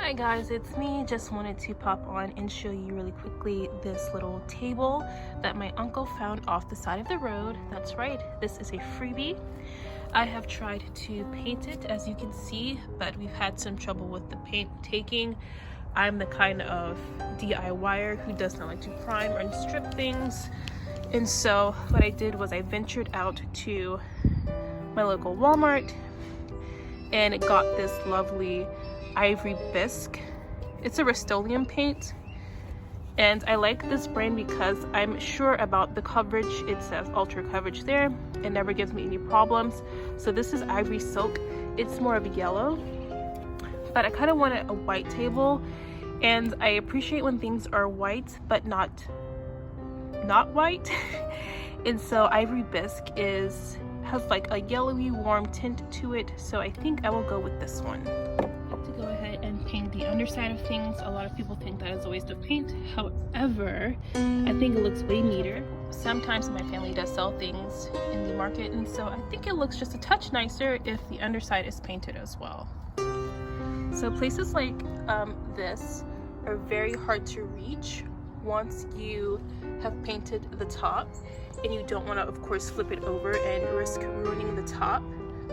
Hi guys, it's me. Just wanted to pop on and show you really quickly this little table that my uncle found off the side of the road. That's right, this is a freebie. I have tried to paint it, as you can see, but we've had some trouble with the paint taking. I'm the kind of DIYer who does not like to prime or strip things. And so what I did was I ventured out to my local Walmart and got this lovely ivory bisque. It's a Rust-Oleum paint, and I like this brand because I'm sure about the coverage. It says ultra coverage there. It never gives me any problems. So this is ivory silk. It's more of a yellow, but I kind of wanted a white table, and I appreciate when things are white but not white. And so ivory bisque has like a yellowy warm tint to it, so I think I will go with this one. To go ahead and paint the underside of things. A lot of people think that is a waste of paint. However, I think it looks way neater. Sometimes my family does sell things in the market, and so I think it looks just a touch nicer if the underside is painted as well. So places like this are very hard to reach once you have painted the top, and you don't want to, of course, flip it over and risk ruining the top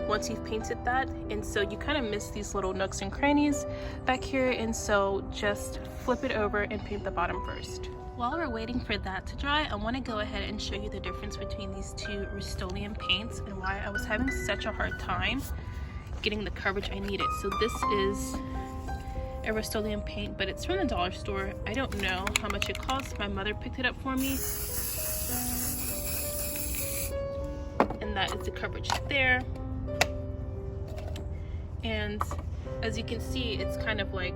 once you've painted that. And so you kind of miss these little nooks and crannies back here, and so just flip it over and paint the bottom first. While we're waiting for that to dry, I want to go ahead and show you the difference between these two Rust-Oleum paints and why I was having such a hard time getting the coverage I needed. So this is a Rust-Oleum paint, but it's from the dollar store. I don't know how much it costs. My mother picked it up for me, and that is the coverage there. And as you can see, it's kind of like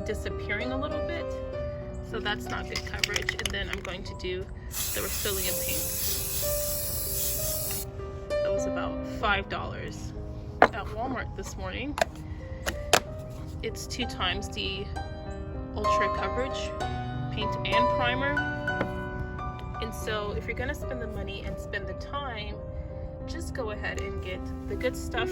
disappearing a little bit, so that's not good coverage. And then I'm going to do the Rust-Oleum paint. That was about $5 at Walmart this morning. It's 2 times the ultra coverage paint and primer. And so if you're gonna spend the money and spend the time, just go ahead and get the good stuff.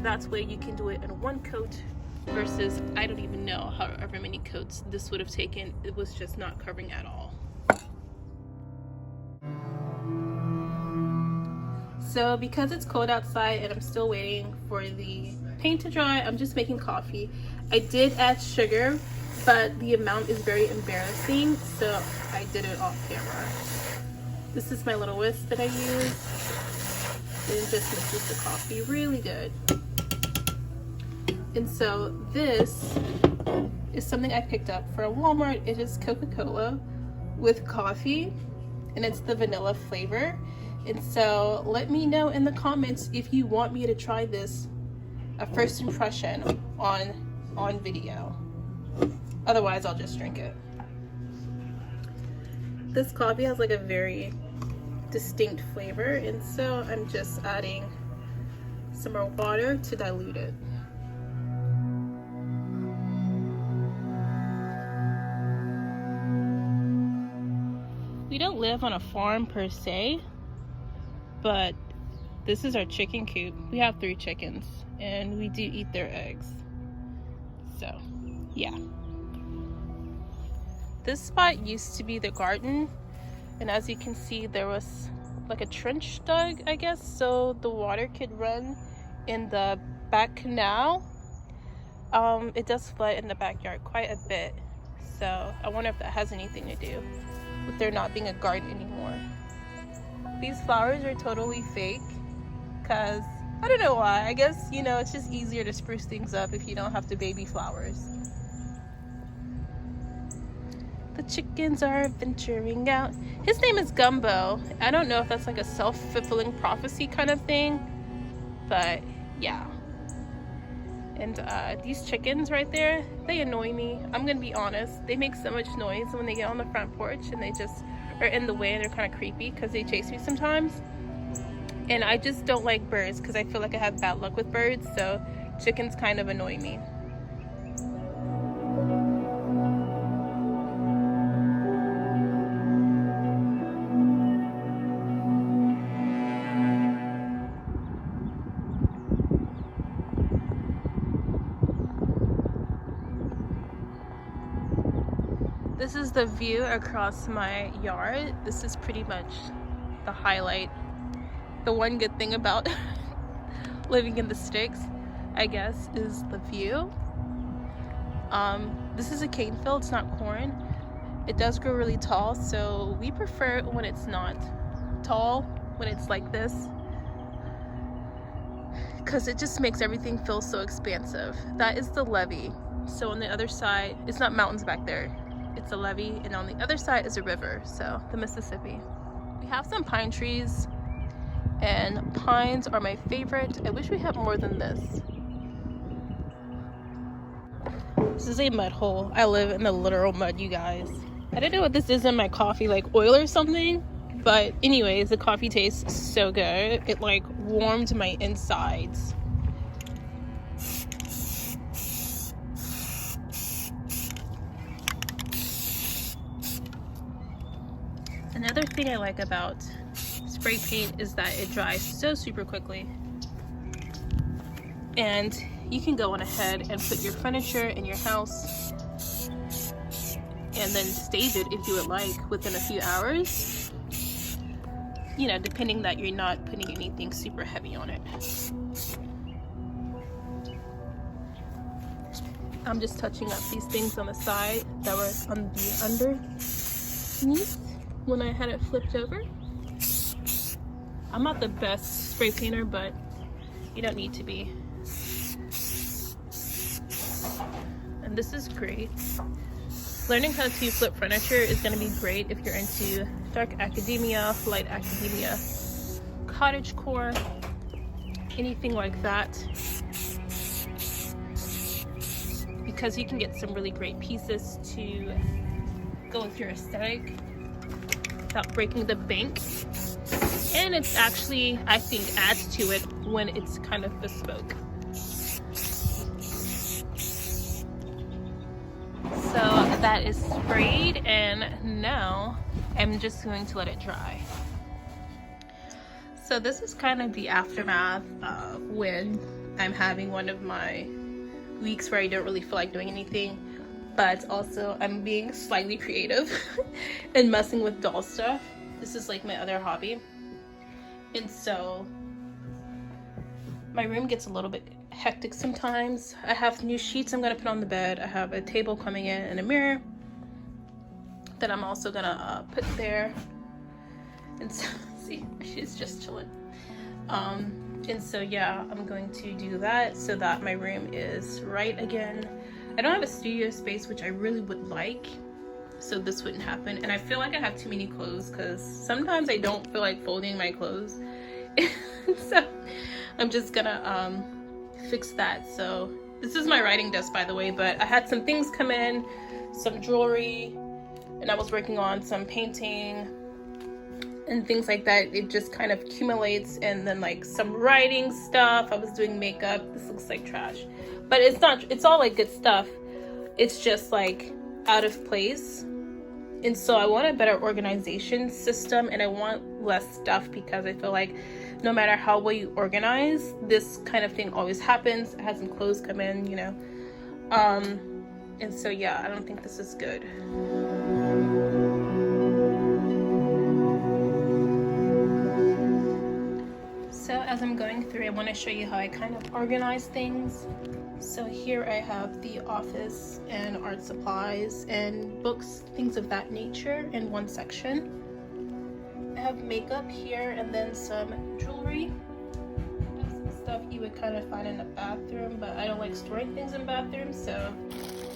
That's way you can do it in one coat versus I don't even know however many coats this would have taken. It was just not covering at all. So because it's cold outside and I'm still waiting for the paint to dry, I'm just making coffee. I did add sugar, but the amount is very embarrassing, so I did it off camera. This is my little whisk that I use, and it just mixes the coffee really good. And so this is something I picked up from Walmart. It is Coca-Cola with coffee, and it's the vanilla flavor. And so let me know in the comments if you want me to try this, a first impression on video. Otherwise, I'll just drink it. This coffee has like a very distinct flavor, and so I'm just adding some more water to dilute it. We don't live on a farm per se, but this is our chicken coop. We have 3 chickens, and we do eat their eggs. So, yeah. This spot used to be the garden, and as you can see, there was like a trench dug, I guess, so the water could run in the back canal. It does flood in the backyard quite a bit, so I wonder if that has anything to do with there not being a garden anymore. These flowers are totally fake, because I don't know why. I guess, you know, it's just easier to spruce things up if you don't have to baby flowers. The chickens are venturing out. His name is Gumbo. I don't know if that's like a self-fulfilling prophecy kind of thing, but yeah. And these chickens right there, they annoy me. I'm gonna be honest. They make so much noise when they get on the front porch, and they just are in the way, and they're kind of creepy because they chase me sometimes. And I just don't like birds because I feel like I have bad luck with birds, so chickens kind of annoy me. This is the view across my yard. This is pretty much the highlight. The one good thing about living in the sticks, I guess, is the view. This is a cane field, it's not corn. It does grow really tall, so we prefer it when it's not tall, when it's like this, because it just makes everything feel so expansive. That is the levee. So on the other side, it's not mountains back there, it's a levee, and on the other side is a river, so the Mississippi. We have some pine trees, and pines are my favorite. I wish we had more than this. This is a mud hole. I live in the literal mud, you guys. I don't know what this is in my coffee, like oil or something, but anyways, the coffee tastes so good. It like warmed my insides. Another thing I like about spray paint is that it dries so super quickly. And you can go on ahead and put your furniture in your house and then stage it if you would like within a few hours. You know, depending that you're not putting anything super heavy on it. I'm just touching up these things on the side that were on the underneath when I had it flipped over. I'm not the best spray painter, but you don't need to be. And this is great. Learning how to flip furniture is going to be great if you're into dark academia, light academia, cottagecore, anything like that. Because you can get some really great pieces to go with your aesthetic without breaking the bank. And it's actually, I think, adds to it when it's kind of bespoke. So that is sprayed, and now I'm just going to let it dry. So this is kind of the aftermath of when I'm having one of my weeks where I don't really feel like doing anything, but also I'm being slightly creative and messing with doll stuff. This is like my other hobby. And so my room gets a little bit hectic sometimes. I have new sheets I'm gonna put on the bed. I have a table coming in and a mirror that I'm also gonna put there. And so, see, she's just chilling. And so yeah, I'm going to do that so that my room is right again. I don't have a studio space, which I really would like, so this wouldn't happen. And I feel like I have too many clothes because sometimes I don't feel like folding my clothes. So I'm just gonna fix that. So this is my writing desk, by the way, but I had some things come in, some jewelry, and I was working on some painting and things like that. It just kind of accumulates, and then like some writing stuff. I was doing makeup. This looks like trash, but it's not, it's all like good stuff. It's just like out of place. And so I want a better organization system, and I want less stuff because I feel like no matter how well you organize, this kind of thing always happens. I had some clothes come in, you know. And so yeah, I don't think this is good. So as I'm going through, I want to show you how I kind of organize things. So here I have the office and art supplies and books, things of that nature in one section. I have makeup here, and then some jewelry. That's the stuff you would kind of find in the bathroom, but I don't like storing things in bathrooms, so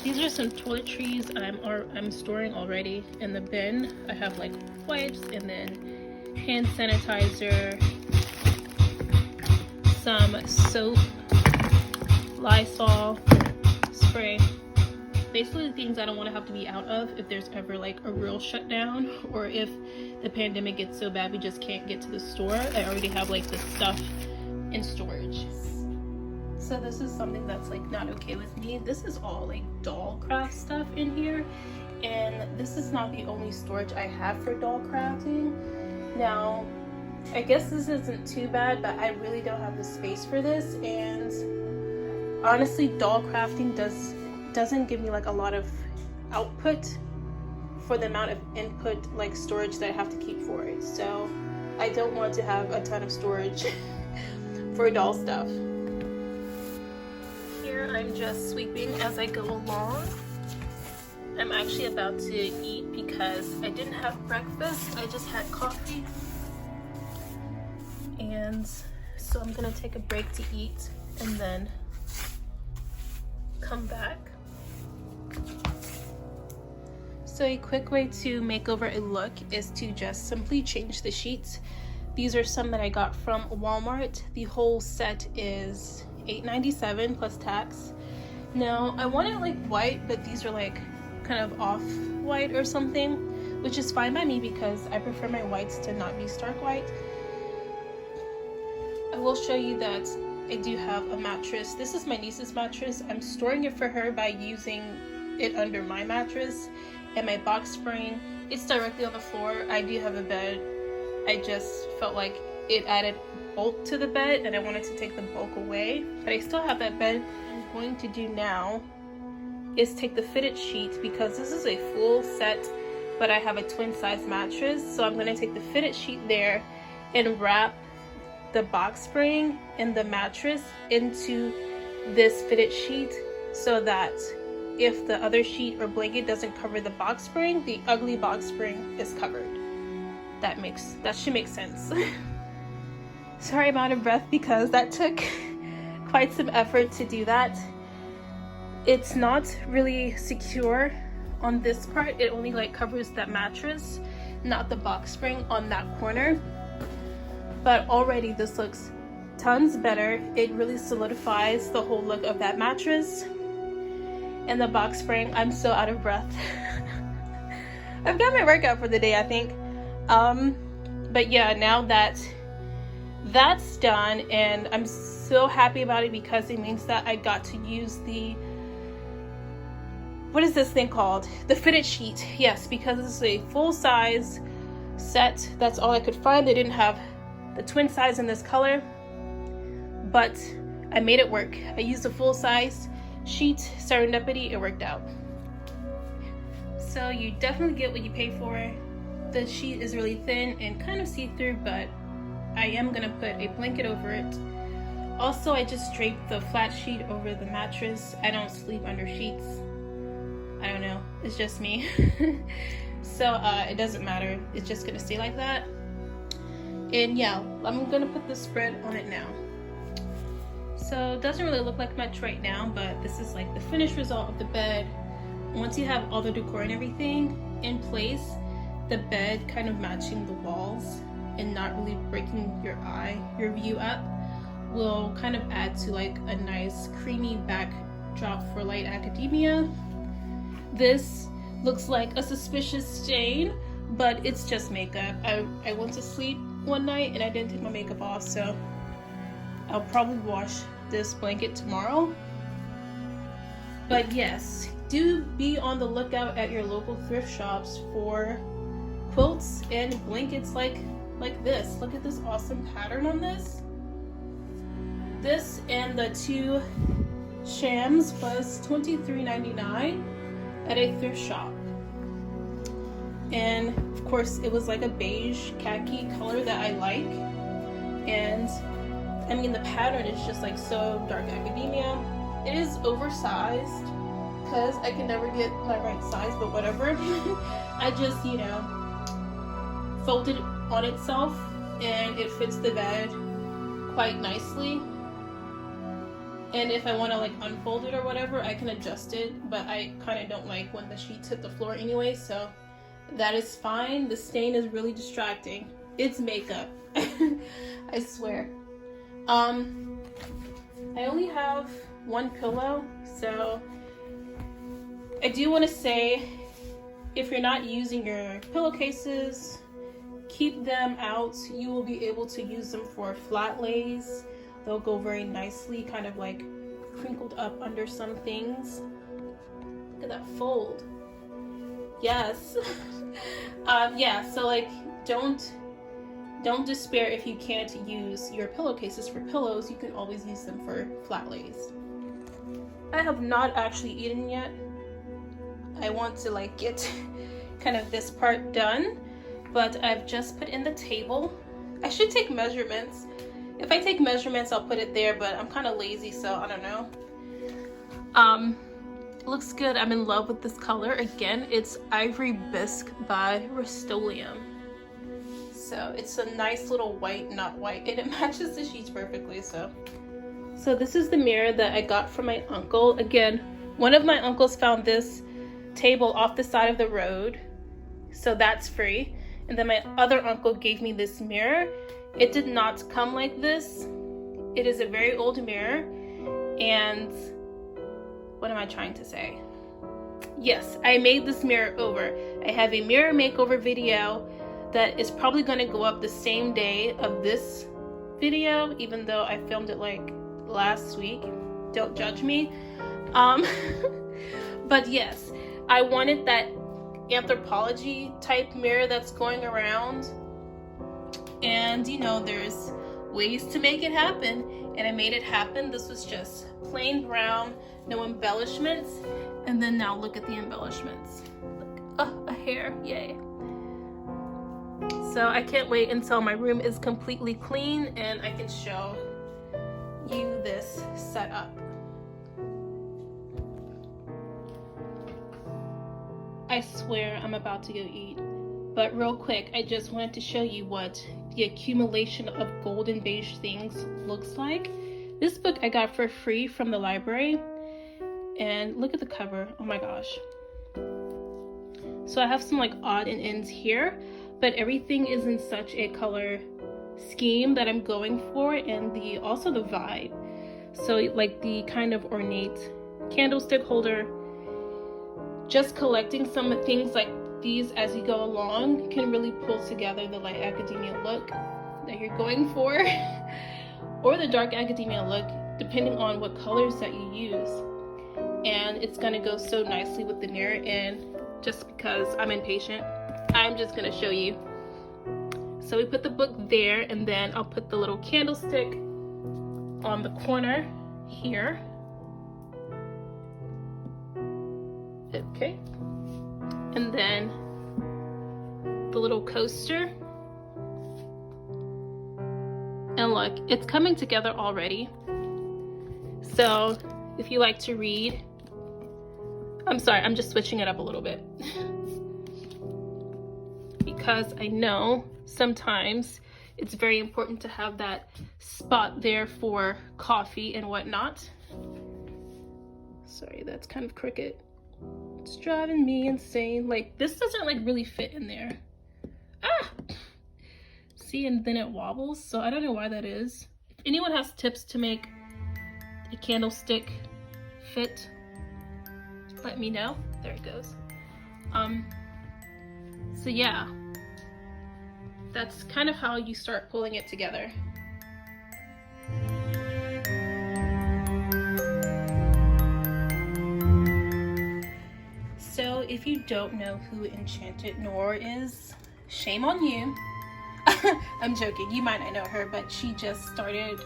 these are some toiletries I'm storing already in the bin. I have like wipes, and then hand sanitizer, some soap, Lysol spray. Basically the things I don't want to have to be out of if there's ever like a real shutdown, or if the pandemic gets so bad we just can't get to the store. I already have like the stuff in storage. So this is something that's like not okay with me. This is all like doll craft stuff in here, and this is not the only storage I have for doll crafting. Now I guess this isn't too bad, but I really don't have the space for this, and honestly doll crafting doesn't give me like a lot of output. for the amount of input, like storage that I have to keep for it. So I don't want to have a ton of storage for doll stuff. Here I'm just sweeping as I go along. I'm actually about to eat because I didn't have breakfast. I just had coffee. And so I'm gonna take a break to eat and then come back. So a quick way to make over a look is to just simply change the sheets. These are some that I got from Walmart. The whole set is $8.97 plus tax. Now I want it like white, but these are like kind of off white or something, which is fine by me because I prefer my whites to not be stark white. I will show you that I do have a mattress. This is my niece's mattress. I'm storing it for her by using it under my mattress, and my box spring, it's directly on the floor. I do have a bed. I just felt like it added bulk to the bed and I wanted to take the bulk away, but I still have that bed. What I'm going to do now is take the fitted sheet, because this is a full set, but I have a twin size mattress. So I'm going to take the fitted sheet there and wrap the box spring and the mattress into this fitted sheet, so that if the other sheet or blanket doesn't cover the box spring, the ugly box spring is covered. That should make sense. Sorry, I'm out of breath because that took quite some effort to do that. It's not really secure on this part. It only like covers that mattress, not the box spring on that corner. But already this looks tons better. It really solidifies the whole look of that mattress. And the box spring, I'm so out of breath. I've got my workout for the day, I think. But yeah, now that that's done, and I'm so happy about it because it means that I got to use the, what is this thing called? The fitted sheet. Yes, because this is a full size set. That's all I could find. They didn't have the twin size in this color, but I made it work. I used a full size sheet. Serendipity, it worked out. So you definitely get what you pay for. The sheet is really thin and kind of see-through, but I am gonna put a blanket over it. Also, I just draped the flat sheet over the mattress. I don't sleep under sheets. I don't know, it's just me. So it doesn't matter, it's just gonna stay like that. And yeah, I'm gonna put the spread on it now. So it doesn't really look like much right now, but this is like the finished result of the bed. Once you have all the decor and everything in place, the bed kind of matching the walls and not really breaking your view up, will kind of add to like a nice creamy backdrop for light academia. This looks like a suspicious stain, but it's just makeup. I went to sleep one night and I didn't take my makeup off, so I'll probably wash this blanket tomorrow. But yes, do be on the lookout at your local thrift shops for quilts and blankets like this. Look at this awesome pattern on this. This and the two shams was $23.99 at a thrift shop. And of course it was like a beige khaki color that I like. And I mean, the pattern is just like so dark academia. It is oversized because I can never get my right size, but whatever. I just, you know, fold it on itself and it fits the bed quite nicely. And if I want to like unfold it or whatever, I can adjust it, but I kind of don't like when the sheets hit the floor anyway, so that is fine. The stain is really distracting. It's makeup. I swear. I only have one pillow, so I do want to say, if you're not using your pillowcases, keep them out. You will be able to use them for flat lays. They'll go very nicely, kind of like crinkled up under some things. Look at that fold. Yes. Yeah, so like don't despair if you can't use your pillowcases for pillows. You can always use them for flat lays. I have not actually eaten yet. I want to like get kind of this part done, but I've just put in the table. I should take measurements. If I take measurements, I'll put it there, but I'm kind of lazy, so I don't know. It looks good. I'm in love with this color. Again, it's Ivory Bisque by Rust-Oleum. So it's a nice little white, not white, and it matches the sheets perfectly. So this is the mirror that I got from my uncle. Again, one of my uncles found this table off the side of the road, so that's free. And then my other uncle gave me this mirror. It did not come like this. It is a very old mirror, and what am I trying to say? Yes, I made this mirror over. I have a mirror makeover video that is probably going to go up the same day of this video, even though I filmed it like last week. Don't judge me. But yes, I wanted that anthropology type mirror that's going around, and you know, there's ways to make it happen, and I made it happen. This was just plain brown, no embellishments, and then now look at the embellishments. Look, a hair, yay. So I can't wait until my room is completely clean and I can show you this setup. I swear I'm about to go eat, but real quick, I just wanted to show you what the accumulation of golden beige things looks like. This book I got for free from the library, and look at the cover. Oh my gosh. So I have some like odd and ends here, but everything is in such a color scheme that I'm going for, and also the vibe. So like the kind of ornate candlestick holder, just collecting some things like these as you go along can really pull together the light academia look that you're going for or the dark academia look, depending on what colors that you use. And it's gonna go so nicely with the mirror, and just because I'm impatient, I'm just gonna show you. So we put the book there, and then I'll put the little candlestick on the corner here. Okay. And then the little coaster. And look, it's coming together already. So if you like to read, I'm sorry, I'm just switching it up a little bit. Because I know sometimes it's very important to have that spot there for coffee and whatnot. Sorry, that's kind of crooked. It's driving me insane. Like, this doesn't like really fit in there. Ah! See, and then it wobbles, so I don't know why that is. If anyone has tips to make a candlestick fit, let me know. There it goes. So yeah, that's kind of how you start pulling it together. So if you don't know who Enchanted Noir is, shame on you. I'm joking, you might not know her, but she just started,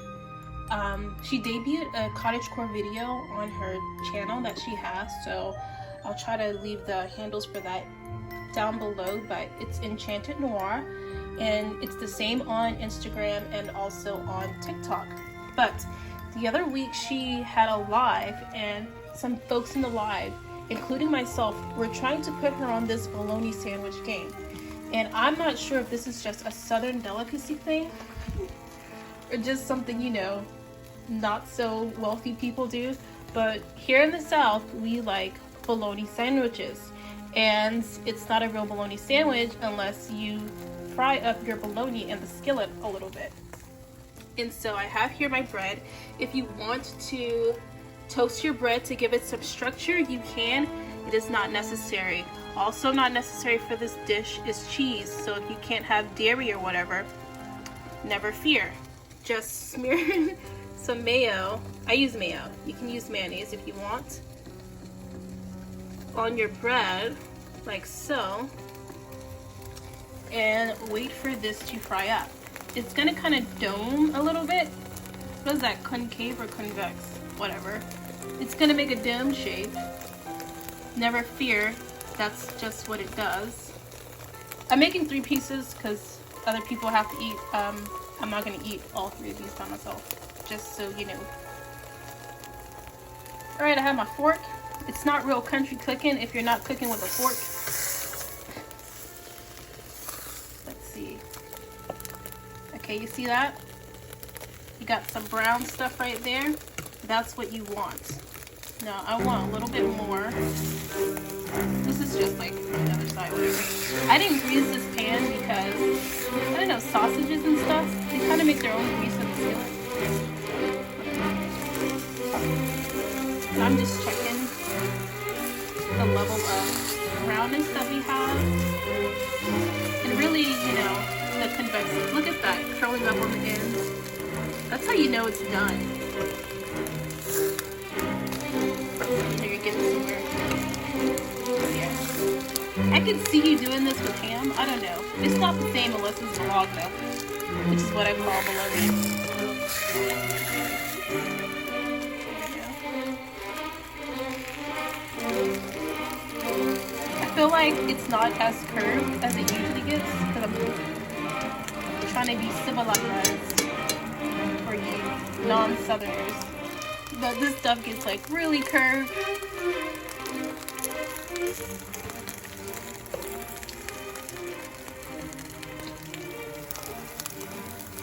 she debuted a Cottagecore video on her channel that she has, so I'll try to leave the handles for that down below, but it's Enchanted Noir, and it's the same on Instagram and also on TikTok. But the other week she had a live, and some folks in the live, including myself, were trying to put her on this bologna sandwich game. And I'm not sure if this is just a southern delicacy thing or just something, you know, not so wealthy people do. But here in the South, we like bologna sandwiches. And it's not a real bologna sandwich unless you fry up your bologna in the skillet a little bit. And so I have here my bread. If you want to toast your bread to give it some structure, you can. It is not necessary. Also not necessary for this dish is cheese, so if you can't have dairy or whatever, never fear. Just smear some mayo. I use mayo. You can use mayonnaise if you want. On your bread, like so, and wait for this to fry up. It's gonna kind of dome a little bit. What is that, concave or convex? Whatever. It's gonna make a dome shape. Never fear, that's just what it does. I'm making 3 pieces because other people have to eat. I'm not gonna eat all 3 of these by myself, just so you know. All right, I have my fork. It's not real country cooking if you're not cooking with a fork. Let's see. Okay, you see that? You got some brown stuff right there. That's what you want. Now I want a little bit more. This is just like on the other side, whatever. I didn't grease this pan because, I don't know, sausages and stuff, they kind of make their own grease in the skillet. I'm just checking the level of brownness that we have. And really, you know, the convexity. Look at that, curling up on the ends. That's how you know it's done. You know you're getting somewhere. Yeah. I can see you doing this with ham. I don't know. It's not the same unless it's vlog though, which is what I call bologna. I feel like it's not as curved as it usually gets because I'm trying to be civilized for you non-southerners. But this stuff gets like really curved.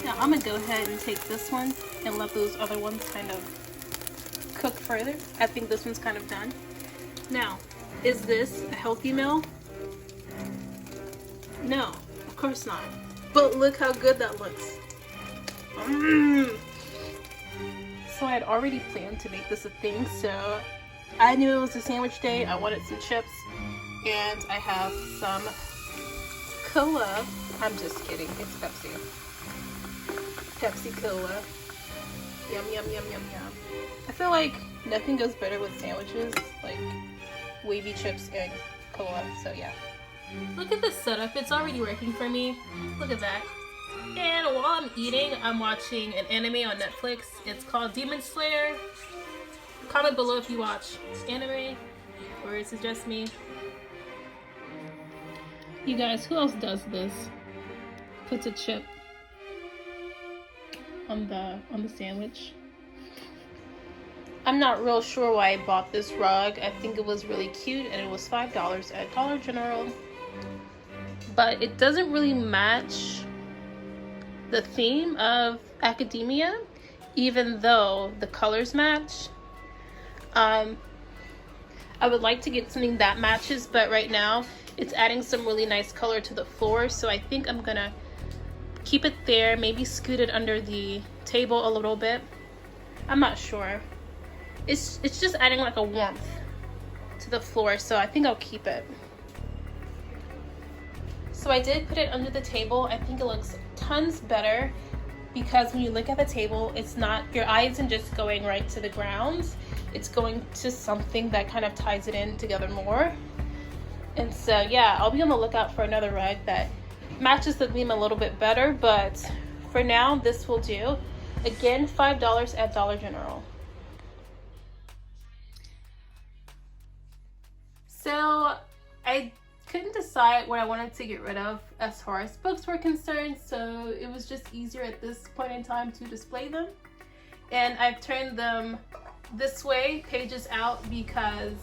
Now I'm gonna go ahead and take this one and let those other ones kind of cook further. I think this one's kind of done. Now, is this a healthy meal? No, of course not. But look how good that looks. So I had already planned to make this a thing, so I knew it was a sandwich day. I wanted some chips, and I have some cola. I'm just kidding, it's Pepsi. Pepsi Cola. Yum, yum, yum, yum, yum. I feel like nothing goes better with sandwiches, like wavy chips and cola, so yeah. Look at this setup, it's already working for me. Look at that. And while I'm eating, I'm watching an anime on Netflix. It's called Demon Slayer. Comment below if you watch anime, or is it just me? You guys, who else does this? Puts a chip on the sandwich. I'm not real sure why I bought this rug. I think it was really cute and it was $5 at Dollar General. But it doesn't really match the theme of academia, even though the colors match. I would like to get something that matches, but right now it's adding some really nice color to the floor, so I think I'm gonna keep it there, maybe scoot it under the table a little bit. I'm not sure. It's just adding like a warmth to the floor, so I think I'll keep it. So I did put it under the table. I think it looks tons better because when you look at the table, it's not, your eye isn't just going right to the ground. It's going to something that kind of ties it in together more. And so yeah, I'll be on the lookout for another rug that matches the theme a little bit better, but for now this will do. Again, $5 at Dollar General. So I couldn't decide what I wanted to get rid of as far as books were concerned, so it was just easier at this point in time to display them. And I've turned them this way, pages out, because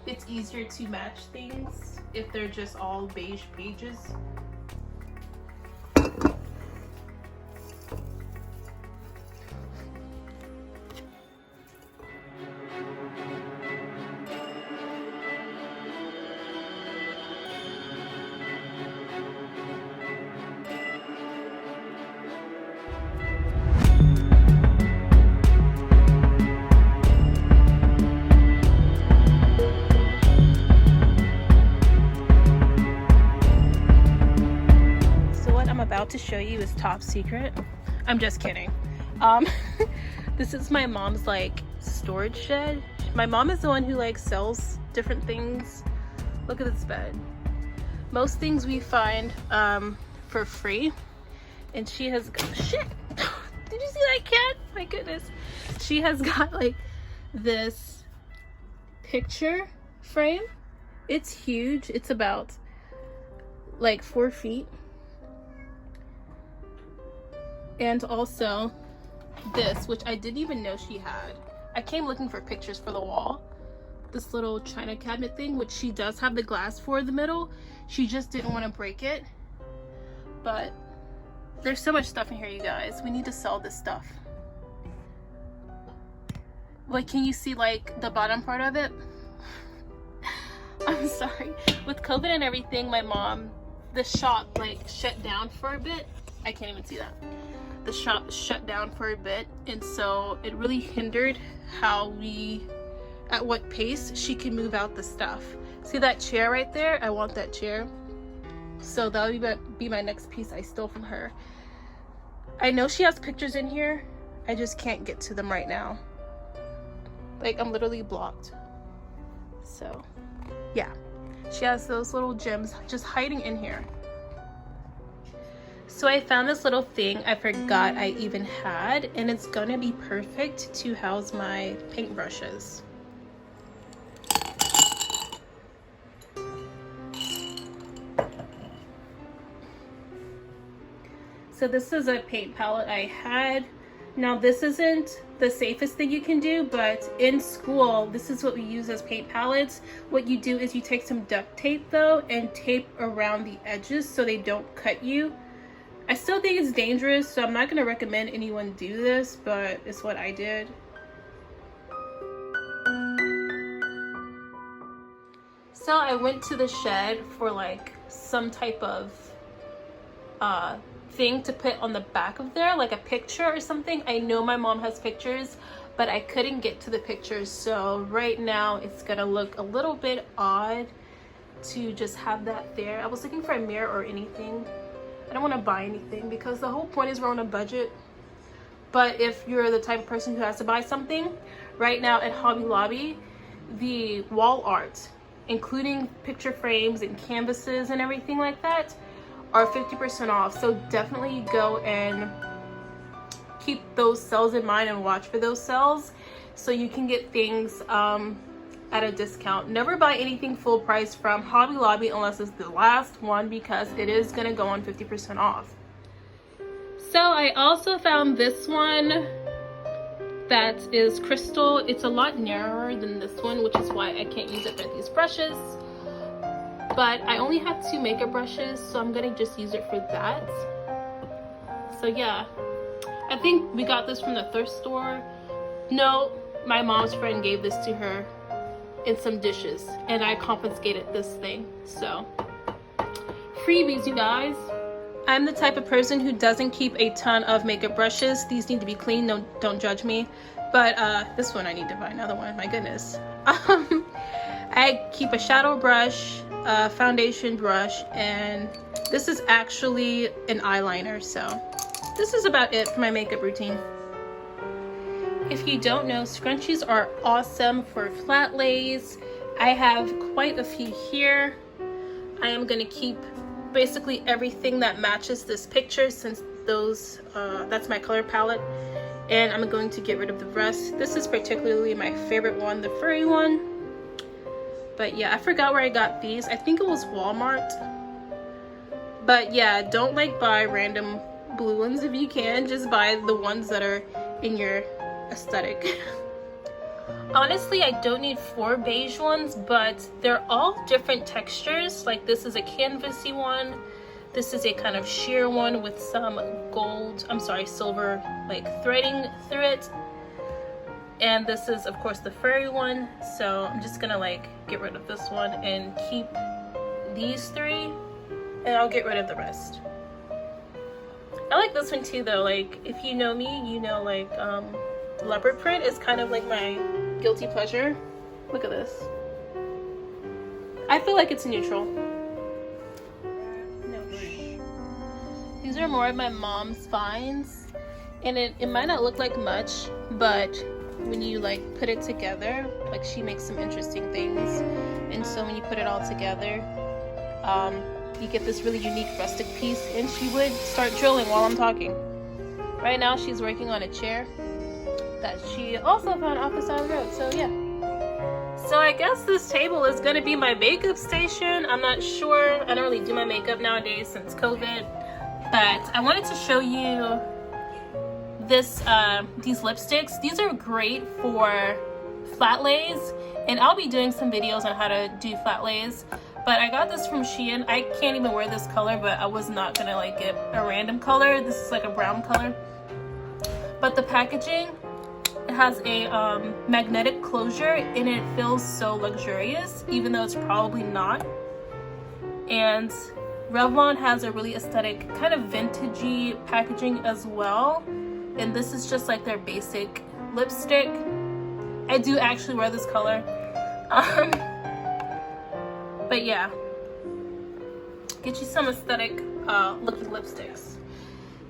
it's easier to match things if they're just all beige pages. To show you is top secret. I'm just kidding. This is my mom's like storage shed. My mom is the one who like sells different things. Look at this bed. Most things we find for free, and she has got shit. Did you see that cat? My goodness. She has got like this picture frame. It's huge. It's about like 4 feet. And also this, which I didn't even know she had. I came looking for pictures for the wall. This little china cabinet thing, which she does have the glass for the middle. She just didn't want to break it. But there's so much stuff in here, you guys. We need to sell this stuff. Like, can you see like the bottom part of it? I'm sorry. With COVID and everything, my mom, the shop like shut down for a bit. I can't even see that. The shop shut down for a bit, and so it really hindered at what pace she can move out the stuff. See that chair right there? I want that chair. So that'll be my next piece I stole from her. I know she has pictures in here. I just can't get to them right now. Like, I'm literally blocked. So yeah, she has those little gems just hiding in here. So I found this little thing I forgot I even had, and it's gonna be perfect to house my paintbrushes. So this is a paint palette I had. Now this isn't the safest thing you can do, but in school, this is what we use as paint palettes. What you do is you take some duct tape though and tape around the edges so they don't cut you. I still think it's dangerous, so I'm not going to recommend anyone do this, but it's what I did. So I went to the shed for like some type of thing to put on the back of there, like a picture or something. I know my mom has pictures, but I couldn't get to the pictures, so right now it's gonna look a little bit odd to just have that there. I was looking for a mirror or anything. I don't want to buy anything because the whole point is we're on a budget. But if you're the type of person who has to buy something, right now at Hobby Lobby, the wall art, including picture frames and canvases and everything like that, are 50% off. So definitely go and keep those sales in mind and watch for those sales so you can get things at a discount. Never buy anything full price from Hobby Lobby unless it's the last one, because it is gonna go on 50% off. So I also found this one that is crystal. It's a lot narrower than this one, which is why I can't use it with these brushes. But I only have 2 makeup brushes, so I'm gonna just use it for that. So yeah, I think we got this from the thrift store. No, my mom's friend gave this to her in some dishes, and I confiscated this thing. So freebies, you guys. I'm the type of person who doesn't keep a ton of makeup brushes. These need to be clean. Don't judge me. But this one I need to buy another one. My goodness. I keep a shadow brush, a foundation brush, and this is actually an eyeliner. So this is about it for my makeup routine. If you don't know, scrunchies are awesome for flat lays. I have quite a few here. I am going to keep basically everything that matches this picture, since those that's my color palette, and I'm going to get rid of the rest. This is particularly my favorite one, the furry one. But yeah, I forgot where I got these. I think it was Walmart. But yeah, don't like buy random blue ones if you can. Just buy the ones that are in your aesthetic. Honestly, I don't need 4 beige ones, but they're all different textures. Like this is a canvasy one, this is a kind of sheer one with some silver like threading through it, and this is of course the furry one. So I'm just gonna like get rid of this one and keep these 3, and I'll get rid of the rest. I like this one too though. Like if you know me, you know like leopard print is kind of like my guilty pleasure. Look at this. I feel like it's neutral. No. These are more of my mom's finds, and it might not look like much, but when you like put it together, like she makes some interesting things, and so when you put it all together, you get this really unique rustic piece. And she would start drilling while I'm talking. Right now she's working on a chair that she also found off the side of the road. So yeah. So I I guess this table is gonna be my makeup station. I'm not sure. I don't really do my makeup nowadays since COVID, but I wanted to show you these lipsticks. These are great for flat lays, and I'll be doing some videos on how to do flat lays. But I got this from Shein. I can't even wear this color, but I was not gonna like get a random color. This is like a brown color. But the packaging, it has a magnetic closure and it feels so luxurious, even though it's probably not. And Revlon has a really aesthetic, kind of vintagey packaging as well. And this is just like their basic lipstick. I do actually wear this color. But yeah, get you some aesthetic looking lipsticks.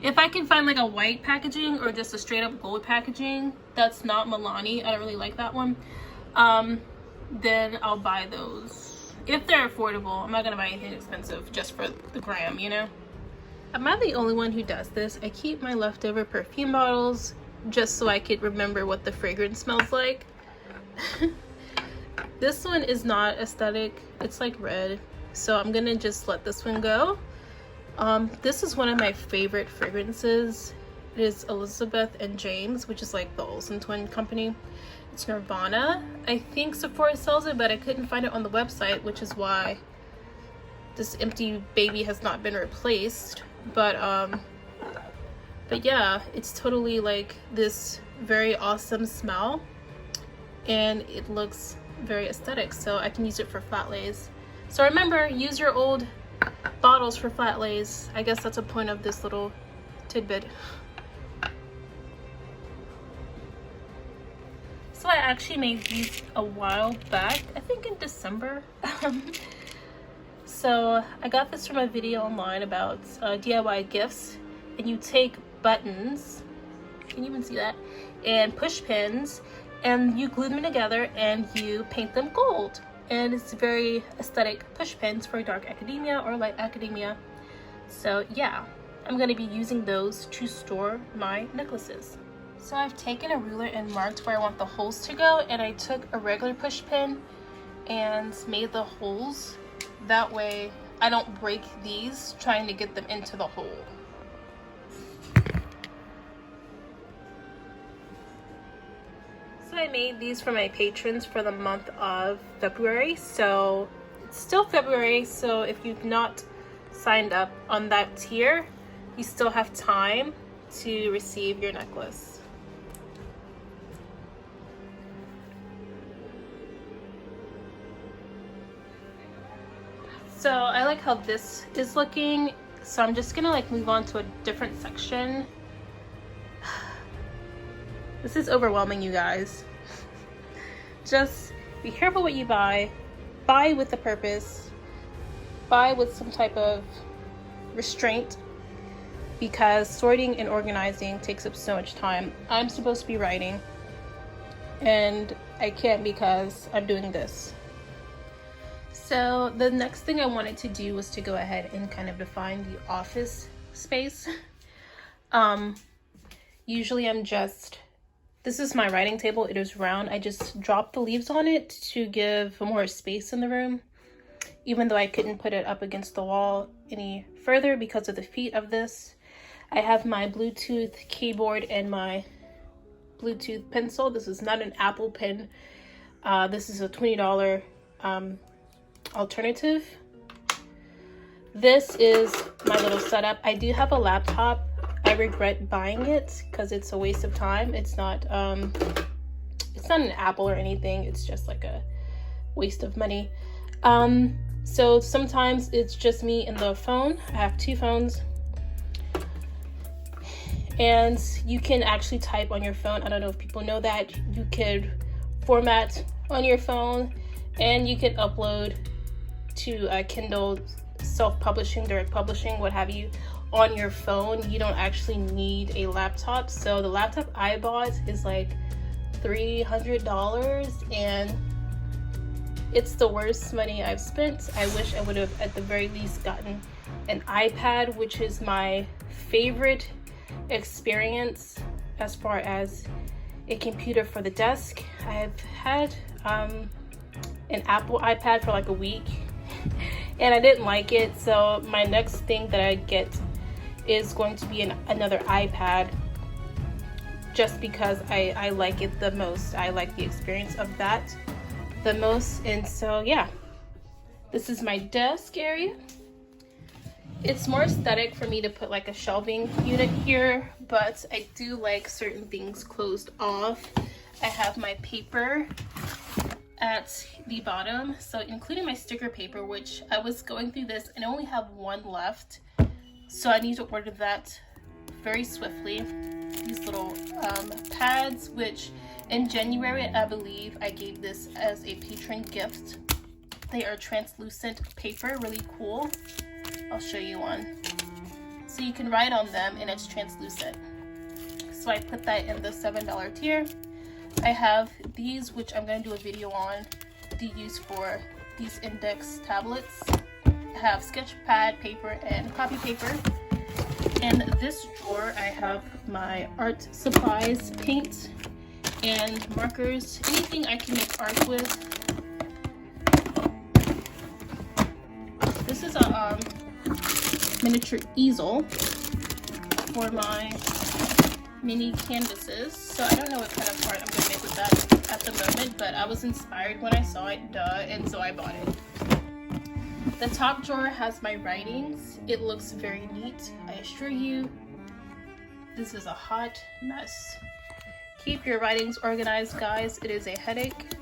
If I can find like a white packaging or just a straight up gold packaging that's not Milani, I don't really like that one, then I'll buy those. If they're affordable, I'm not gonna buy anything expensive just for the gram, you know? Am I the only one who does this? I keep my leftover perfume bottles just so I could remember what the fragrance smells like. This one is not aesthetic, it's like red, so I'm gonna just let this one go. This is one of my favorite fragrances. It is Elizabeth and James, which is like the Olsen twin company. It's Nirvana. I think Sephora sells it, but I couldn't find it on the website, which is why this empty baby has not been replaced. But yeah, it's totally like this very awesome smell, and it looks very aesthetic, so I can use it for flat lays. So remember, use your old bottles for flat lays. I guess that's a point of this little tidbit. So I actually made these a while back, I think in December. So I got this from a video online about DIY gifts, and you take buttons, can you even see that, and push pins, and you glue them together and you paint them gold. And it's very aesthetic push pins for dark academia or light academia. So yeah, I'm going to be using those to store my necklaces. So I've taken a ruler and marked where I want the holes to go, and I took a regular push pin and made the holes. That way I don't break these trying to get them into the hole. So I made these for my patrons for the month of February. So it's still February, so if you've not signed up on that tier, you still have time to receive your necklace. So I like how this is looking, so I'm just gonna like move on to a different section. This is overwhelming, you guys. Just be careful what you buy. Buy with a purpose. Buy with some type of restraint, because sorting and organizing takes up so much time. I'm supposed to be writing, and I can't because I'm doing this. So the next thing I wanted to do was to go ahead and kind of define the office space. Usually this is my writing table. It is round. I just dropped the leaves on it to give more space in the room, even though I couldn't put it up against the wall any further because of the feet of this. I have my Bluetooth keyboard and my Bluetooth pencil. This is not an Apple pen. This is a $20 alternative. This is my little setup. I do have a laptop. I regret buying it because it's a waste of time. It's not an Apple or anything. It's just like a waste of money. So sometimes it's just me and the phone. I have two phones, and you can actually type on your phone. I don't know if people know that. You could format on your phone, and you can upload to Kindle, self-publishing, direct publishing, what have you, on your phone. You don't actually need a laptop. So the laptop I bought is like $300, and it's the worst money I've spent. I wish I would have at the very least gotten an iPad, which is my favorite experience as far as a computer for the desk. I've had an Apple iPad for like a week and I didn't like it. So my next thing that I get is going to be another iPad, just because I like it the most. I like the experience of that the most. And so yeah, this is my desk area. It's more aesthetic for me to put like a shelving unit here, but I do like certain things closed off. I have my paper at the bottom, so including my sticker paper, which I was going through this and I only have one left, so I need to order that very swiftly. These little pads, which in January I believe I gave this as a patron gift. They are translucent paper, really cool. I'll show you one. So you can write on them and it's translucent. So I put that in the $7 tier. I have these, which I'm going to do a video on, to use for these index tablets. I have sketch pad paper and copy paper. In this drawer, I have my art supplies, paint and markers, anything I can make art with. This is a miniature easel for my mini canvases. So I don't know what kind of art I'm going to make with that at the moment, but I was inspired when I saw it, and so I bought it. The top drawer has my writings. It looks very neat. I assure you, this is a hot mess. Keep your writings organized, guys. It is a headache.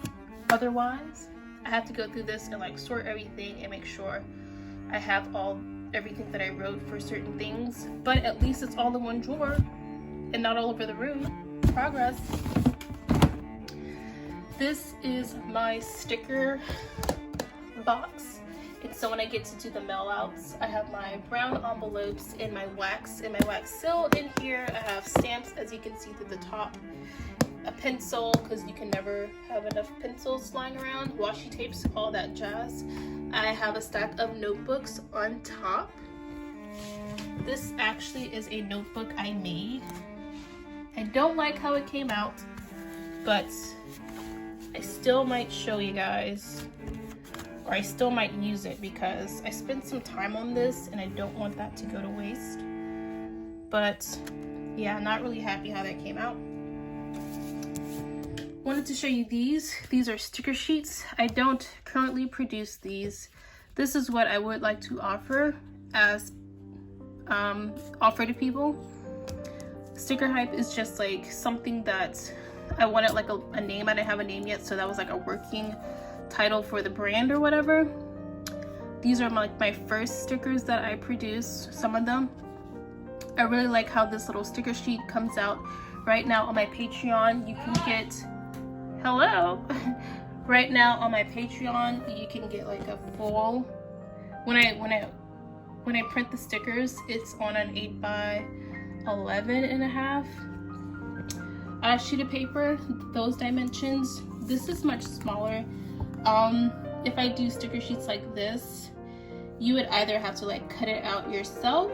Otherwise, I have to go through this and like sort everything and make sure I have everything that I wrote for certain things, but at least it's all in one drawer and not all over the room. Progress. This is my sticker box. And so when I get to do the mail outs, I have my brown envelopes and my wax seal in here. I have stamps, as you can see through the top, a pencil, because you can never have enough pencils lying around, washi tapes, all that jazz. I have a stack of notebooks on top. This actually is a notebook I made. I don't like how it came out, but I still might show you guys, or I still might use it because I spent some time on this and I don't want that to go to waste. But yeah, not really happy how that came out. Wanted to show you these. These are sticker sheets. I don't currently produce these. This is what I would like to offer as offer to people. Sticker Hype is just like something that I wanted like a name. I didn't have a name yet, so that was like a working title for the brand or whatever. These are my first stickers that I produce, some of them. I really like how this little sticker sheet comes out. Right now on my Patreon, you can get, hello. Right now on my Patreon, you can get like a full, when I print the stickers, it's on an 8x11.5 sheet of paper, those dimensions. This is much smaller. If I do sticker sheets like this, you would either have to like cut it out yourself,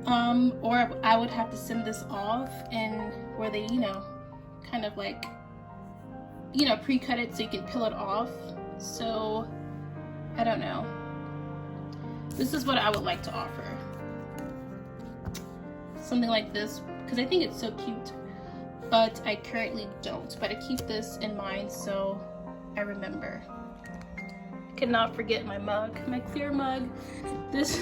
or I would have to send this off and where they, kind of like, pre-cut it so you can peel it off. So I don't know. This is what I would like to offer. Something like this, because I think it's so cute, but I currently don't. But I keep this in mind so I remember. I cannot forget my mug, my clear mug. This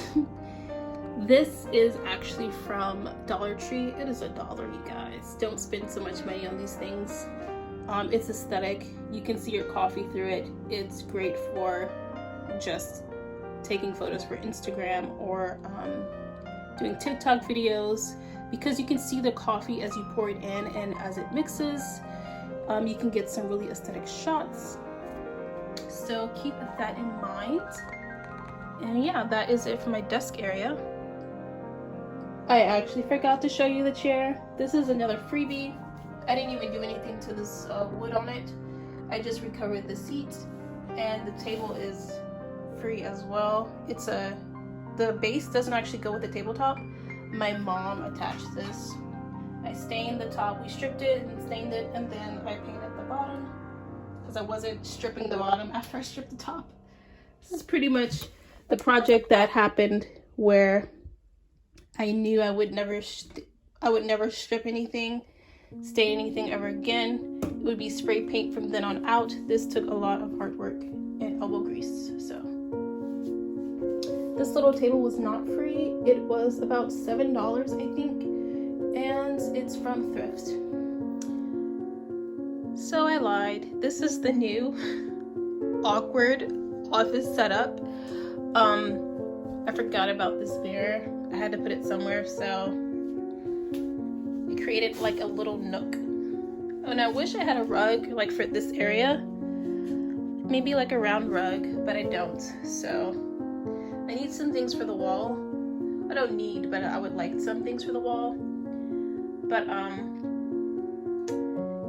is actually from Dollar Tree. It is $1, you guys. Don't spend so much money on these things. It's aesthetic. You can see your coffee through it. It's great for just taking photos for Instagram or doing TikTok videos, because you can see the coffee as you pour it in, and as it mixes, you can get some really aesthetic shots. So keep that in mind. And yeah, that is it for my desk area. I actually forgot to show you the chair. This is another freebie. I didn't even do anything to this wood on it. I just recovered the seat, and the table is free as well. The base doesn't actually go with the tabletop. My mom attached this. I stained the top. We stripped it and stained it, and then I painted the bottom. because I wasn't stripping the bottom after I stripped the top. This is pretty much the project that happened where I knew I would never strip anything, stain anything ever again. It would be spray paint from then on out. This took a lot of hard work and elbow grease. So this little table was not free. It was about $7, I think, and it's from Thrift. So I lied. This is the new awkward office setup. I forgot about this mirror. I had to put it somewhere, so it created like a little nook. Oh, and I wish I had a rug like for this area, maybe like a round rug, but I don't. So I need some things for the wall. I don't need, but I would like some things for the wall. But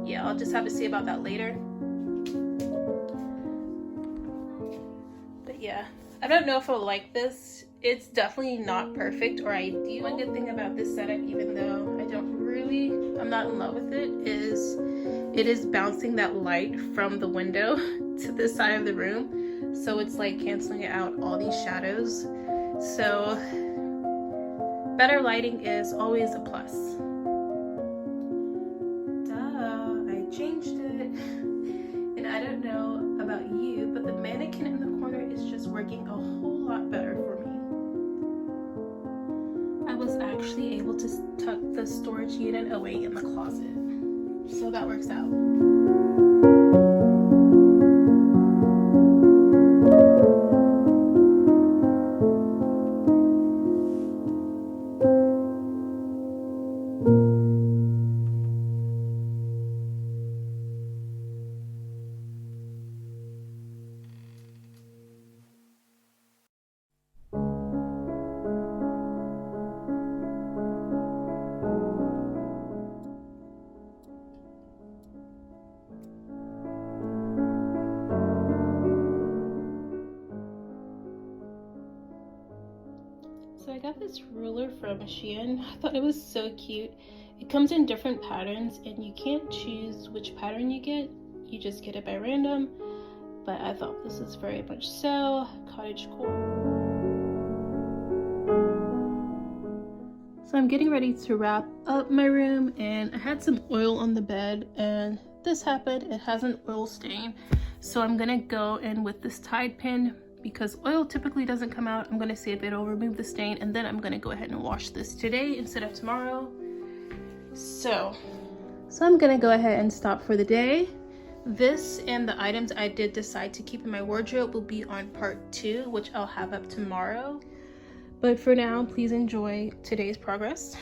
yeah, I'll just have to see about that later. But yeah, I don't know if I'll like this. It's definitely not perfect or ideal. One good thing about this setup, even though I'm not in love with it, is it is bouncing that light from the window to this side of the room. So it's like canceling out all these shadows. So better lighting is always a plus. I changed it. And I don't know about you, but the mannequin in the corner is just working a whole lot better for me. I was actually able to tuck the storage unit away in the closet. So that works out. So I got this ruler from Shein. I thought it was so cute. It comes in different patterns and you can't choose which pattern you get. You just get it by random. But I thought this is very much so Cottagecore. So I'm getting ready to wrap up my room, and I had some oil on the bed and this happened. It has an oil stain. So I'm gonna go in with this Tide pin. Because oil typically doesn't come out, I'm gonna save it, it'll remove the stain, and then I'm gonna go ahead and wash this today instead of tomorrow. So I'm gonna go ahead and stop for the day. This and the items I did decide to keep in my wardrobe will be on part 2, which I'll have up tomorrow. But for now, please enjoy today's progress.